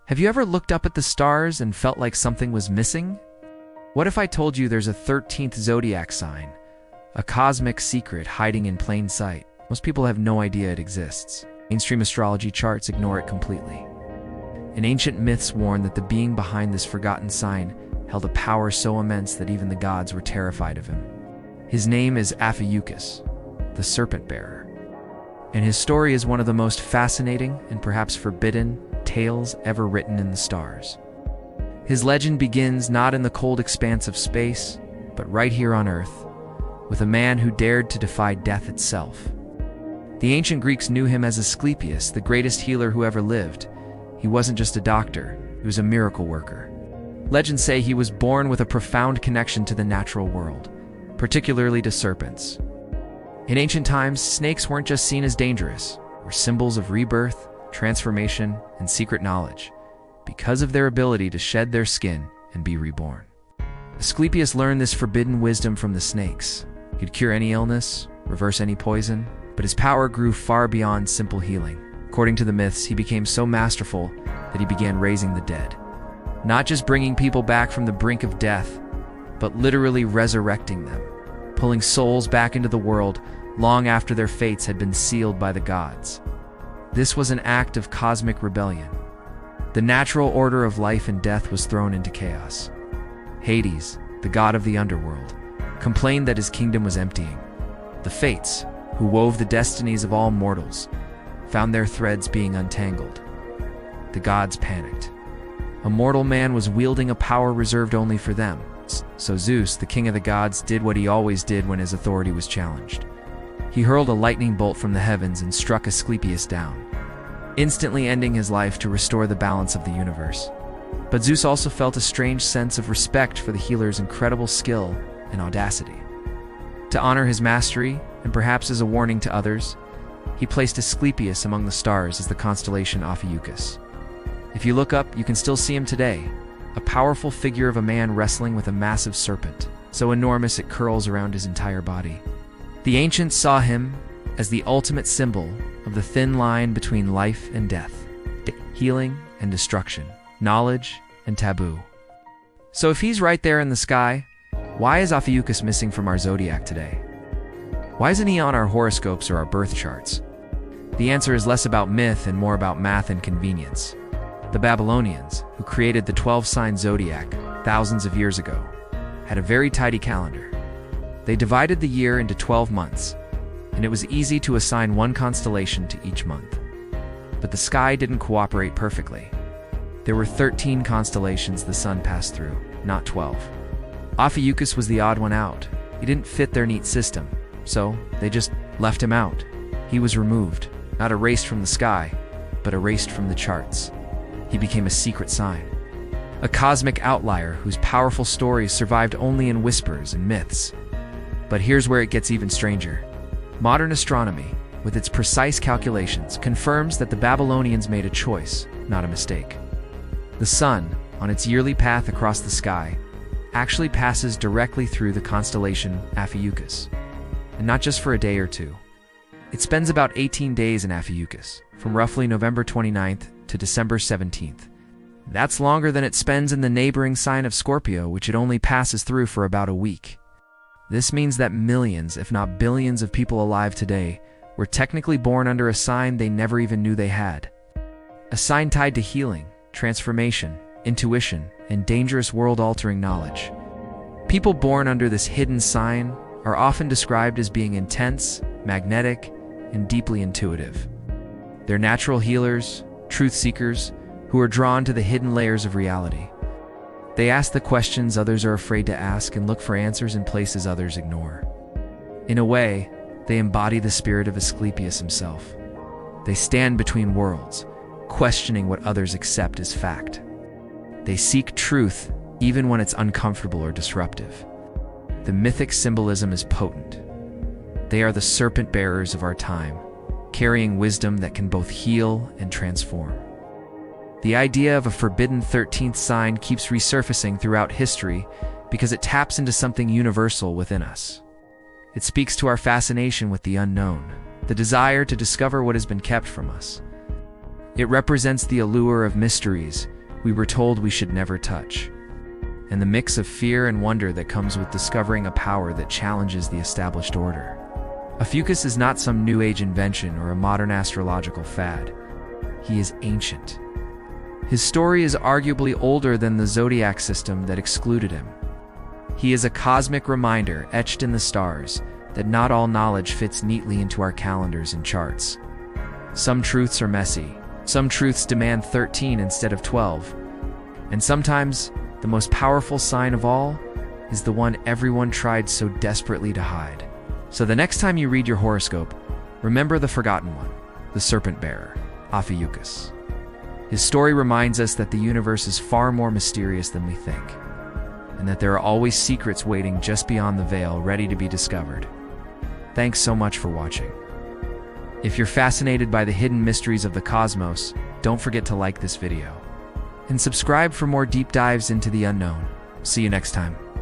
Have you ever looked up at the stars and felt like something was missing? What if I told you there's a 13th Zodiac sign, a cosmic secret hiding in plain sight? Most people have no idea it exists. Mainstream astrology charts ignore it completely. And ancient myths warn that the being behind this forgotten sign held a power so immense that even the gods were terrified of him. His name is Ophiuchus, the serpent bearer. And his story is one of the most fascinating and perhaps forbidden tales ever written in the stars. His legend begins not in the cold expanse of space, but right here on Earth, with a man who dared to defy death itself. The ancient Greeks knew him as Asclepius, the greatest healer who ever lived. He wasn't just a doctor, he was a miracle worker. Legends say he was born with a profound connection to the natural world, particularly to serpents. In ancient times, snakes weren't just seen as dangerous, they were symbols of rebirth, transformation, and secret knowledge, because of their ability to shed their skin and be reborn. Asclepius learned this forbidden wisdom from the snakes. He could cure any illness, reverse any poison, but his power grew far beyond simple healing. According to the myths, he became so masterful that he began raising the dead. Not just bringing people back from the brink of death, but literally resurrecting them, pulling souls back into the world long after their fates had been sealed by the gods. This was an act of cosmic rebellion. The natural order of life and death was thrown into chaos. Hades, the god of the underworld, complained that his kingdom was emptying. The Fates, who wove the destinies of all mortals, found their threads being untangled. The gods panicked. A mortal man was wielding a power reserved only for them. So Zeus, the king of the gods, did what he always did when his authority was challenged. He hurled a lightning bolt from the heavens and struck Asclepius down, instantly ending his life to restore the balance of the universe. But Zeus also felt a strange sense of respect for the healer's incredible skill and audacity. To honor his mastery, and perhaps as a warning to others, he placed Asclepius among the stars as the constellation Ophiuchus. If you look up, you can still see him today, a powerful figure of a man wrestling with a massive serpent, so enormous it curls around his entire body. The ancients saw him as the ultimate symbol of the thin line between life and death, healing and destruction, knowledge and taboo. So if he's right there in the sky, why is Ophiuchus missing from our zodiac today? Why isn't he on our horoscopes or our birth charts? The answer is less about myth and more about math and convenience. The Babylonians, who created the 12-sign zodiac thousands of years ago, had a very tidy calendar. They divided the year into 12 months, and it was easy to assign one constellation to each month. But the sky didn't cooperate perfectly. There were 13 constellations the sun passed through, not 12. Ophiuchus was the odd one out. He didn't fit their neat system, so they just left him out. He was removed, not erased from the sky, but erased from the charts. He became a secret sign, a cosmic outlier whose powerful stories survived only in whispers and myths. But here's where it gets even stranger. Modern astronomy, with its precise calculations, confirms that the Babylonians made a choice, not a mistake. The sun, on its yearly path across the sky, actually passes directly through the constellation Ophiuchus, and not just for a day or two. It spends about 18 days in Ophiuchus, from roughly November 29th to December 17th. That's longer than it spends in the neighboring sign of Scorpio, which it only passes through for about a week. This means that millions, if not billions, of people alive today were technically born under a sign they never even knew they had. A sign tied to healing, transformation, intuition, and dangerous world-altering knowledge. People born under this hidden sign are often described as being intense, magnetic, and deeply intuitive. They're natural healers, truth seekers, who are drawn to the hidden layers of reality. They ask the questions others are afraid to ask and look for answers in places others ignore. In a way, they embody the spirit of Asclepius himself. They stand between worlds, questioning what others accept as fact. They seek truth even when it's uncomfortable or disruptive. The mythic symbolism is potent. They are the serpent bearers of our time, carrying wisdom that can both heal and transform. The idea of a forbidden 13th sign keeps resurfacing throughout history because it taps into something universal within us. It speaks to our fascination with the unknown, the desire to discover what has been kept from us. It represents the allure of mysteries, we were told we should never touch, and the mix of fear and wonder that comes with discovering a power that challenges the established order. Ophiuchus is not some new age invention or a modern astrological fad. He is ancient. His story is arguably older than the zodiac system that excluded him. He is a cosmic reminder etched in the stars that not all knowledge fits neatly into our calendars and charts. Some truths are messy. Some truths demand 13 instead of 12. And sometimes, the most powerful sign of all is the one everyone tried so desperately to hide. So the next time you read your horoscope, remember the forgotten one, the serpent bearer, Ophiuchus. His story reminds us that the universe is far more mysterious than we think, and that there are always secrets waiting just beyond the veil, ready to be discovered. Thanks so much for watching. If you're fascinated by the hidden mysteries of the cosmos, don't forget to like this video and subscribe for more deep dives into the unknown. See you next time.